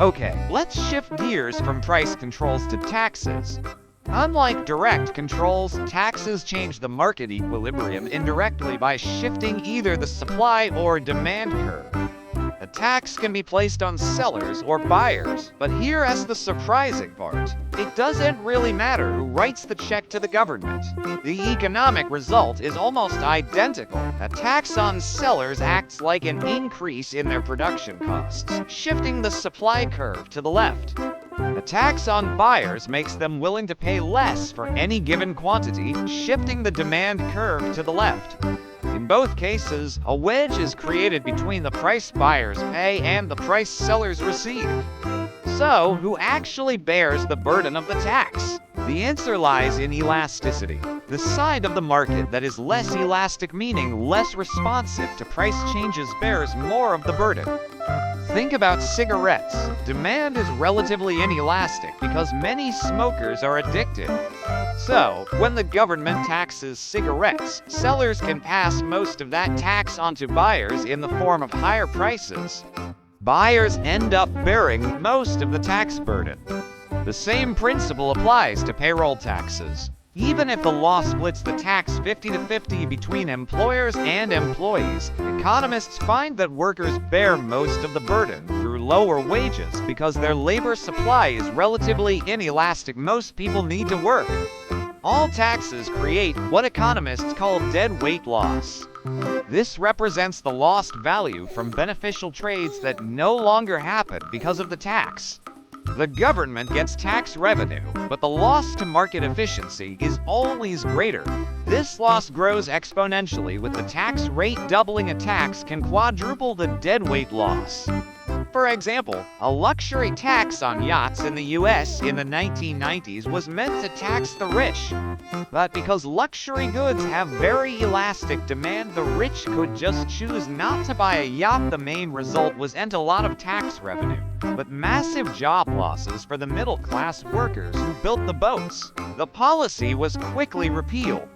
Okay, let's shift gears from price controls to taxes. Unlike direct controls, taxes change the market equilibrium indirectly by shifting either the supply or demand curve. A tax can be placed on sellers or buyers, but here's the surprising part. It doesn't really matter who writes the check to the government. The economic result is almost identical. A tax on sellers acts like an increase in their production costs, shifting the supply curve to the left. A tax on buyers makes them willing to pay less for any given quantity, shifting the demand curve to the left. In both cases, a wedge is created between the price buyers pay and the price sellers receive. So, who actually bears the burden of the tax? The answer lies in elasticity, the side of the market that is less elastic, meaning less responsive to price changes, bears more of the burden. Think about cigarettes. Demand is relatively inelastic because many smokers are addicted. So, when the government taxes cigarettes, sellers can pass most of that tax onto buyers in the form of higher prices. Buyers end up bearing most of the tax burden. The same principle applies to payroll taxes. Even if the law splits the tax 50-50 between employers and employees, economists find that workers bear most of the burden through lower wages because their labor supply is relatively inelastic. Most people need to work. All taxes create what economists call dead weight loss. This represents the lost value from beneficial trades that no longer happen because of the tax. The government gets tax revenue, but the loss to market efficiency is always greater. This loss grows exponentially, with the tax rate doubling. A tax can quadruple the deadweight loss. For example, a luxury tax on yachts in the US in the 1990s was meant to tax the rich. But because luxury goods have very elastic demand, the rich could just choose not to buy a yacht. The main result was a lot of tax revenue, but massive job losses for the middle-class workers who built the boats. The policy was quickly repealed.